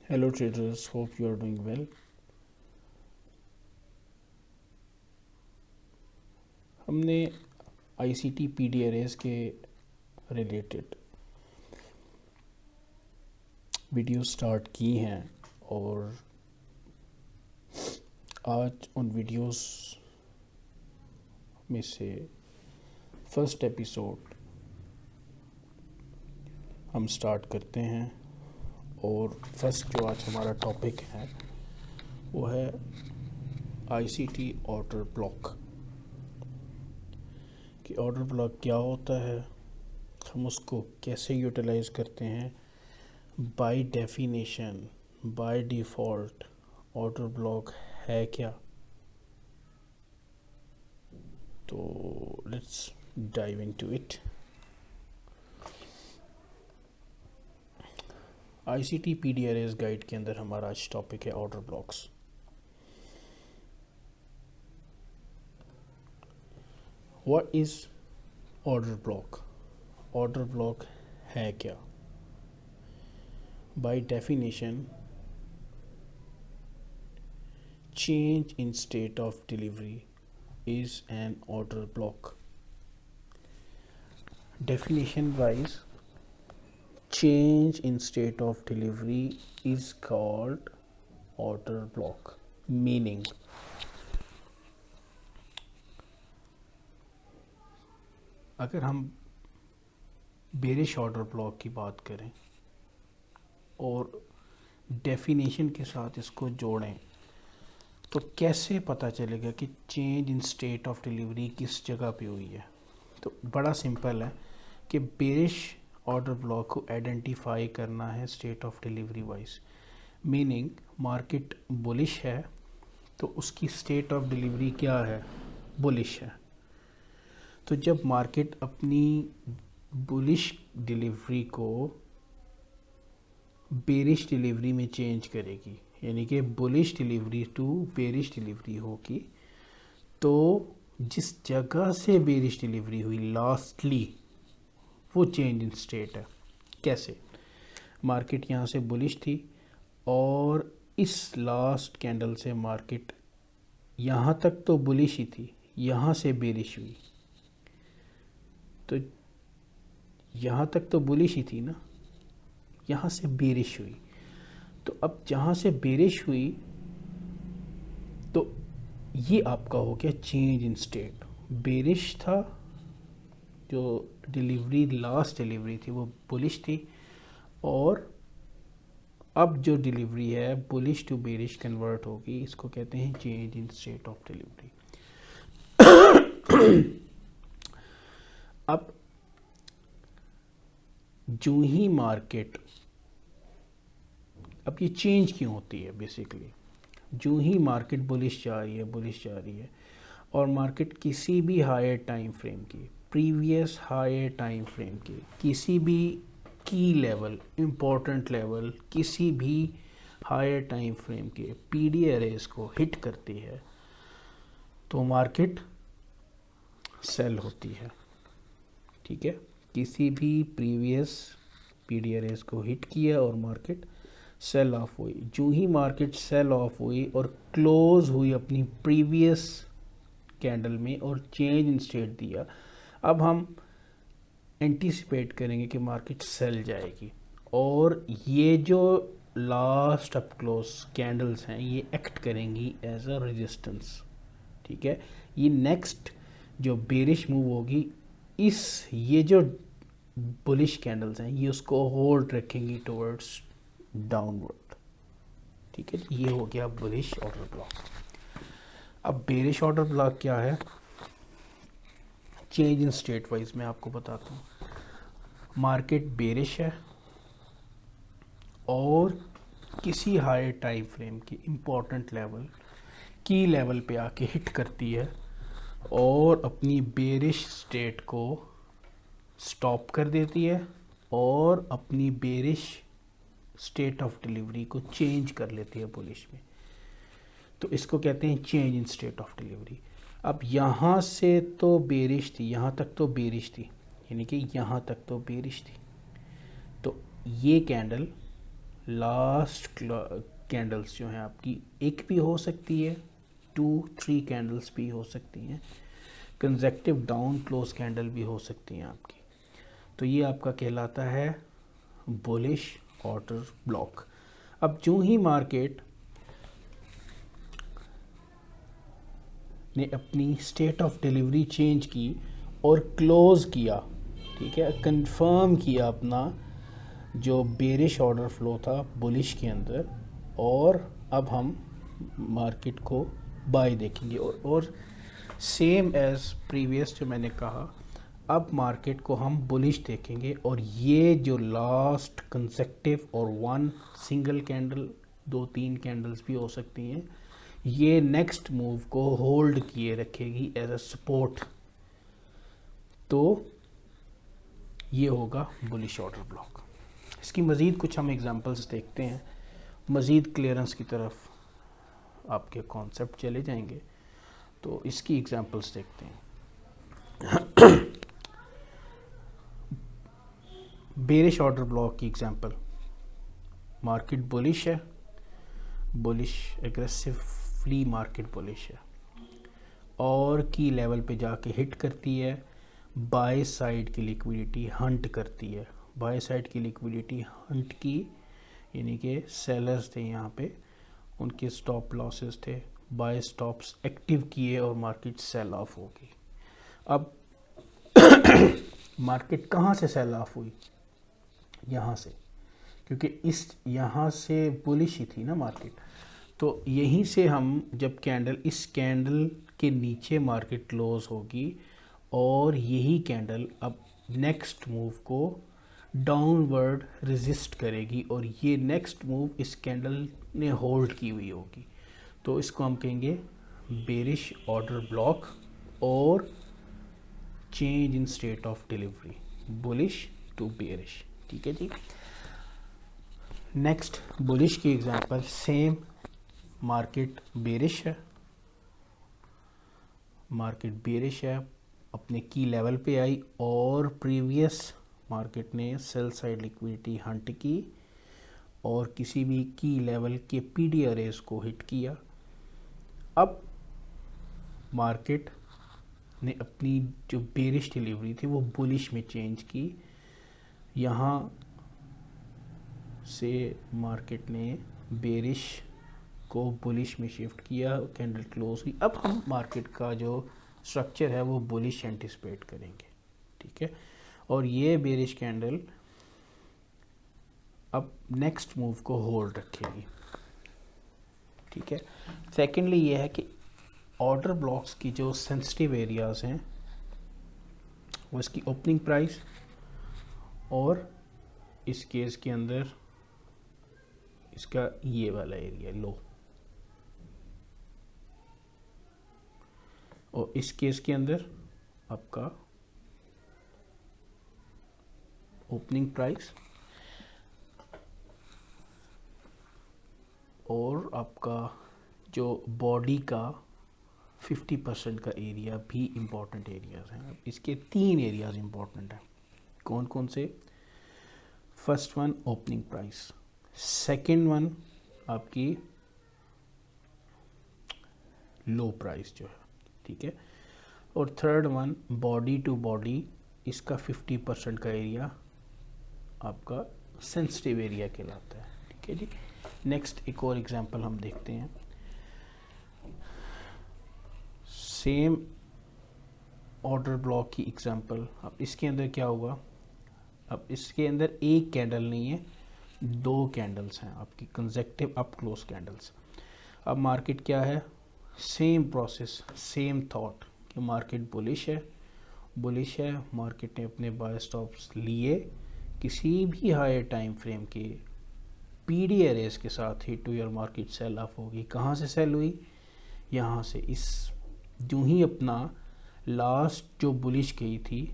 Hello traders, hope you are doing well. हमने ICT PD arrays के related video start की हैं और आज उन वीडियोस में से फर्स्ट एपिसोड हम स्टार्ट करते हैं। और फर्स्ट जो आज हमारा टॉपिक है वो है ICT ऑर्डर ब्लॉक। कि ऑर्डर ब्लॉक क्या होता है, हम उसको कैसे यूटिलाइज करते हैं। By definition, by default order block है क्या, तो let's dive into it. ICT PD arrays guide के अंदर हमारा आज टॉपिक है order blocks. What is order block? Order block है क्या? By definition, change in state of delivery is an order block. Definition wise, change in state of delivery is called order block. Meaning, अगर हम bearish order block की बात करें और definition के साथ इसको जोड़ें तो कैसे पता चलेगा कि change in state of delivery किस जगह पे हुई है। तो बड़ा सिंपल है कि बेरिश ऑर्डर ब्लॉक को आइडेंटिफाई करना है state of delivery wise. Meaning, market bullish है तो उसकी स्टेट ऑफ डिलीवरी क्या है? बुलिश है। तो जब मार्केट अपनी बुलिश डिलीवरी को बेरिश डिलीवरी में चेंज करेगी, यानी कि bullish delivery to bearish delivery होगी, तो जिस जगह से बेरिश डिलीवरी हुई लास्टली वो चेंज इन स्टेट है। कैसे? मार्केट यहाँ से बुलिश थी और इस लास्ट कैंडल से मार्केट यहाँ तक तो बुलिश ही थी, यहाँ से बेरिश हुई, तो यहाँ तक तो बुलिश ही थी ना, यहाँ से बेरिश हुई। तो अब जहाँ से बेरिश हुई तो ये आपका हो गया चेंज इन स्टेट। बेरिश था, जो डिलीवरी लास्ट डिलीवरी थी वो बुलिश थी, और अब जो डिलीवरी है बुलिश टू बेरिश कन्वर्ट होगी, इसको कहते हैं change in state of delivery. अब जो ही मार्केट, अब ये चेंज क्यों होती है? बेसिकली जो ही मार्केट बुलिश जा रही है और मार्केट किसी भी हायर टाइम फ्रेम की, प्रीवियस हायर टाइम फ्रेम की किसी भी की लेवल, इम्पोर्टेंट लेवल, किसी भी हायर टाइम फ्रेम के PD अरेज को हिट करती है तो मार्केट सेल होती है। ठीक है, किसी भी प्रीवियस PD अरेज को हिट किया और मार्केट सेल ऑफ हुई। जो ही मार्केट सेल ऑफ हुई और क्लोज हुई अपनी प्रीवियस कैंडल में और चेंज इन स्टेट दिया, अब हम एंटीसिपेट करेंगे कि मार्केट सेल जाएगी, और ये जो लास्ट अप क्लोज कैंडल्स हैं ये एक्ट करेंगी एज अ रेजिस्टेंस। ठीक है, ये नेक्स्ट जो बेरिश मूव होगी, ये जो बुलिश कैंडल्स हैं ये उसको होल्ड रखेंगी टुवर्ड्स डाउनवर्ड। ठीक है, ये हो गया बुलिश ऑर्डर ब्लॉक। अब बेरिश ऑर्डर ब्लॉक क्या है? चेंज इन स्टेट वाइज मैं आपको बताता हूँ। मार्केट बेरिश है और किसी हायर टाइम फ्रेम की इम्पोर्टेंट लेवल, की लेवल पे आके हिट करती है और अपनी बेरिश स्टेट को स्टॉप कर देती है और अपनी बेरिश स्टेट ऑफ डिलीवरी को चेंज कर लेती है बुलिश में। तो इसको कहते हैं change in state of delivery. अब यहाँ से तो बेरिश थी, यहाँ तक तो बेरिश थी, यानी कि यहाँ तक तो बेरिश थी, तो ये कैंडल लास्ट कैंडल्स जो हैं आपकी एक भी हो सकती है, 2-3 कैंडल्स भी हो सकती हैं, कंसेक्टिव डाउन क्लोज कैंडल भी हो सकती हैं आपकी। तो ये आपका कहलाता है बुलिश ऑर्डर ब्लॉक। अब जो ही मार्केट ने अपनी स्टेट ऑफ डिलीवरी चेंज की और क्लोज किया, ठीक है, कंफर्म किया अपना जो बेरिश ऑर्डर फ्लो था बुलिश के अंदर, और अब हम मार्केट को बाय देखेंगे। और सेम एज प्रीवियस जो मैंने कहा, अब मार्केट को हम बुलिश देखेंगे, और ये जो लास्ट कंसेक्टिव और वन सिंगल कैंडल, 2-3 कैंडल्स भी हो सकती हैं, ये नेक्स्ट मूव को होल्ड किए रखेगी एज अ सपोर्ट। तो ये होगा बुलिश ऑर्डर ब्लॉक। इसकी मज़ीद कुछ हम एग्जांपल्स देखते हैं, मज़ीद क्लियरेंस की तरफ आपके कॉन्सेप्ट चले जाएंगे। तो इसकी एग्जांपल्स देखते हैं। बेरिश ऑर्डर ब्लॉक की एग्जांपल, मार्केट बुलिश है, बुलिश एग्रेसिवली मार्केट बुलिश है, और की लेवल पे जाके हिट करती है, बाय साइड की लिक्विडिटी हंट करती है। बाय साइड की लिक्विडिटी हंट की, यानी कि सेलर्स थे यहाँ पे, उनके स्टॉप लॉसेस थे, बाय स्टॉप्स एक्टिव किए और मार्केट सेल ऑफ हो गई। अब मार्केट कहाँ से सेल ऑफ हुई? यहाँ से, क्योंकि इस यहाँ से बुलिश ही थी ना मार्केट, तो यहीं से हम जब कैंडल, इस कैंडल के नीचे मार्केट क्लोज होगी, और यही कैंडल अब नेक्स्ट मूव को डाउनवर्ड रेजिस्ट करेगी, और ये नेक्स्ट मूव इस कैंडल ने होल्ड की हुई होगी। तो इसको हम कहेंगे बेरिश ऑर्डर ब्लॉक और change in state of delivery, bullish to bearish. ठीक है जी। नेक्स्ट बुलिश की एग्जांपल, सेम मार्केट बेरिश है, मार्केट बेरिश है, अपने की लेवल पे आई, और प्रीवियस मार्केट ने सेल साइड लिक्विडिटी हंट की और किसी भी की लेवल के पीडी अरेज को हिट किया। अब मार्केट ने अपनी जो बेरिश डिलीवरी थी वो बुलिश में चेंज की, यहाँ से मार्केट ने बेरिश को बुलिश में शिफ्ट किया, कैंडल क्लोज हुई। अब हम मार्केट का जो स्ट्रक्चर है वो बुलिश एंटिसिपेट करेंगे, ठीक है, और ये बेरिश कैंडल अब नेक्स्ट मूव को होल्ड रखेगी, ठीक है। सेकेंडली ये है कि ऑर्डर ब्लॉक्स की जो सेंसिटिव एरियाज हैं वो इसकी ओपनिंग प्राइस, और इस केस के अंदर इसका ये वाला एरिया लो, और इस केस के अंदर आपका ओपनिंग प्राइस और आपका जो बॉडी का 50% का एरिया भी इम्पॉर्टेंट एरियाज हैं। इसके 3 एरियाज इम्पॉर्टेंट हैं। कौन कौन से? First one opening price, second one आपकी लो प्राइस जो है, ठीक है, और third one body to body, इसका 50% का एरिया आपका सेंसिटिव एरिया कहलाता है, ठीक है जी। नेक्स्ट एक और एग्जांपल हम देखते हैं, सेम ऑर्डर ब्लॉक की एग्जांपल। अब इसके अंदर क्या होगा? अब इसके अंदर एक कैंडल नहीं है, 2 कैंडल्स हैं आपकी कंसेक्टिव अप क्लोज कैंडल्स। अब मार्केट क्या है? सेम प्रोसेस, सेम थॉट कि मार्केट बुलिश है, मार्केट ने अपने बाय स्टॉप्स लिए, किसी भी हायर टाइम फ्रेम के पीडी एरेस के साथ हिट हुई और मार्केट सेल ऑफ होगी। कहाँ से सेल हुई? यहाँ से। इस जो ही अपना लास्ट जो बुलिश गई थी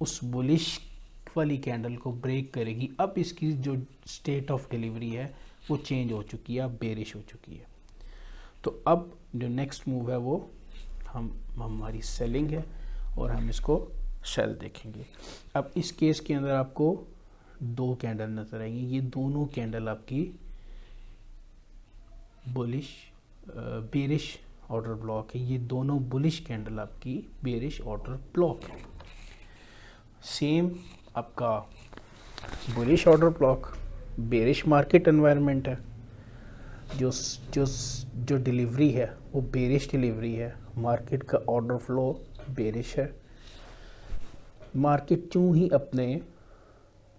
उस बुलिश वाली कैंडल को ब्रेक करेगी। अब इसकी जो स्टेट ऑफ डिलीवरी है वो चेंज हो चुकी है, अब बेरिश हो चुकी है। तो अब जो नेक्स्ट मूव है वो हमारी सेलिंग है और हम इसको सेल देखेंगे। अब इस केस के अंदर आपको दो कैंडल नज़र आएंगी, ये दोनों कैंडल आपकी बुलिश बेरिश ऑर्डर ब्लॉक है, ये दोनों बुलिश कैंडल आपकी बेरिश ऑर्डर ब्लॉक है। सेम आपका bullish order block bearish market environment है, जो जो जो डिलीवरी है वो बेरिश डिलीवरी है, मार्केट का ऑर्डर फ्लो बेरिश है। मार्केट क्यों ही अपने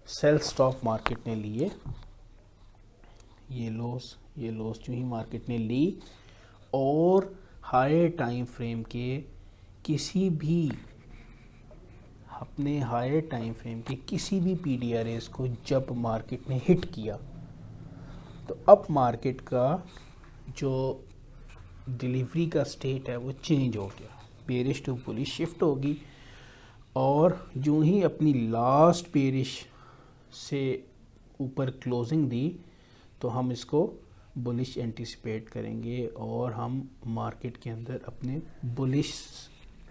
सेल स्टॉप मार्केट ने लिए, ये लॉस क्यों ही मार्केट ने ली, और हायर टाइम फ्रेम के किसी भी अपने हायर टाइम फ्रेम के किसी भी PDRAs को जब मार्केट ने हिट किया तो अब मार्केट का जो डिलीवरी का स्टेट है वो चेंज हो गया, बेरिश टू बुलिश शिफ्ट होगी। और जो ही अपनी लास्ट बेरिश से ऊपर क्लोजिंग दी तो हम इसको बुलिश एंटिसिपेट करेंगे और हम मार्केट के अंदर अपने बुलिश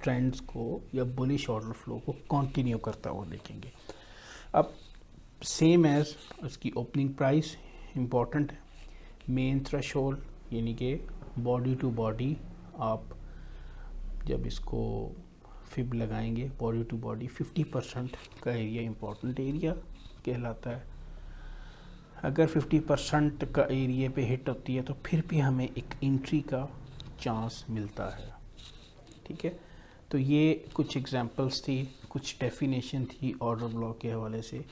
ट्रेंड्स को या बुलिश ऑर्डर फ्लो को कंटिन्यू करता हुआ देखेंगे। अब सेम एज उसकी ओपनिंग प्राइस इम्पॉर्टेंट है, मेन थ्रेशोल्ड यानी कि बॉडी टू बॉडी आप जब इसको फिब लगाएंगे बॉडी टू बॉडी 50% का एरिया इम्पॉर्टेंट एरिया कहलाता है। अगर 50% का एरिया पे हिट होती है तो फिर भी हमें एक एंट्री का चांस मिलता है, ठीक है। तो ये कुछ एग्जांपल्स थी, कुछ डेफिनेशन थी ऑर्डर ब्लॉक के हवाले से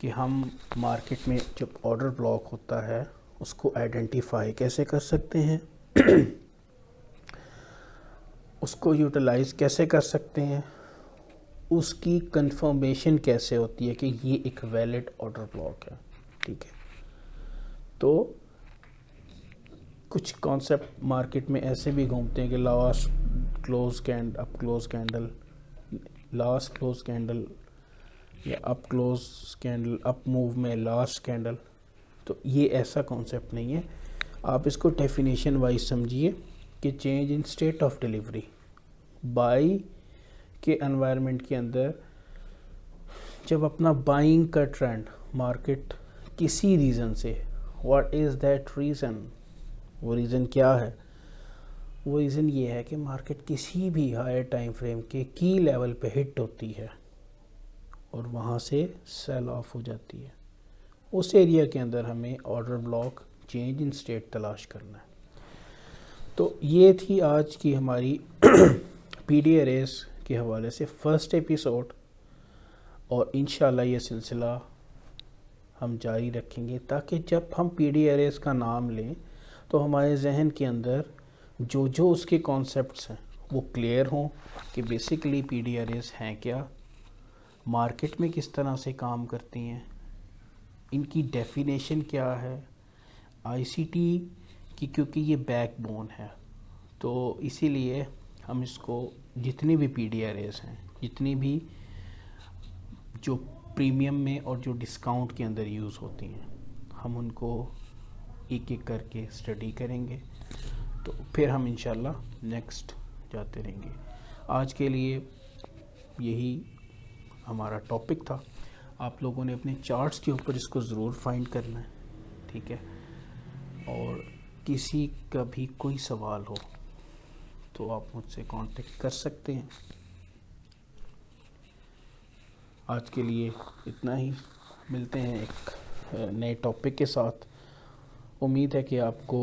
कि हम मार्केट में जब ऑर्डर ब्लॉक होता है उसको आइडेंटिफाई कैसे कर सकते हैं उसको यूटिलाइज कैसे कर सकते हैं, उसकी कंफर्मेशन कैसे होती है कि ये एक वैलिड ऑर्डर ब्लॉक है, ठीक है। तो कुछ कॉन्सेप्ट मार्केट में ऐसे भी घूमते हैं कि last close candle, last close candle या up close candle, up move में लास्ट कैंडल। तो ये ऐसा कॉन्सेप्ट नहीं है, आप इसको डेफिनेशन वाइज समझिए कि change in state of delivery by के एनवायरनमेंट के अंदर जब अपना बाइंग का ट्रेंड मार्केट किसी रीज़न से, व्हाट इज़ दैट रीज़न, वो रीज़न क्या है, वो रीज़न ये है कि मार्केट किसी भी हायर टाइम फ्रेम के की लेवल पे हिट होती है और वहाँ से सेल ऑफ हो जाती है, उस एरिया के अंदर हमें order block change in state तलाश करना है। तो ये थी आज की हमारी PDRAs के हवाले से फर्स्ट एपिसोड, और इंशाल्लाह ये सिलसिला हम जारी रखेंगे ताकि जब हम PDRAs का नाम लें तो हमारे जहन के अंदर जो जो उसके कॉन्सेप्ट्स हैं वो क्लियर हों कि बेसिकली PDRAs हैं क्या, मार्केट में किस तरह से काम करती हैं, इनकी डेफिनेशन क्या है, ICT की क्योंकि ये बैकबोन है तो इसीलिए हम इसको जितनी भी PDRAs हैं, जितनी भी जो प्रीमियम में और जो डिस्काउंट के अंदर यूज़ होती हैं, हम उनको एक एक करके स्टडी करेंगे तो फिर हम इंशाल्लाह नेक्स्ट जाते रहेंगे। आज के लिए यही हमारा टॉपिक था। आप लोगों ने अपने चार्ट्स के ऊपर इसको ज़रूर फाइंड करना है, ठीक है। और किसी का भी कोई सवाल हो तो आप मुझसे कांटेक्ट कर सकते हैं। आज के लिए इतना ही, मिलते हैं एक नए टॉपिक के साथ। उम्मीद है कि आपको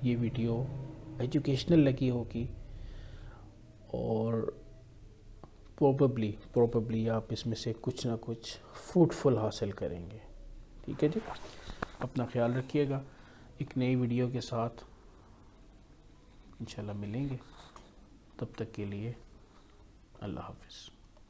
ये वीडियो एजुकेशनल लगी होगी और प्रोबेबली आप इसमें से कुछ ना कुछ फ्रूटफुल हासिल करेंगे, ठीक है जी। अपना ख्याल रखिएगा, एक नई वीडियो के साथ इंशाल्लाह मिलेंगे, तब तक के लिए अल्लाह हाफ़िज़।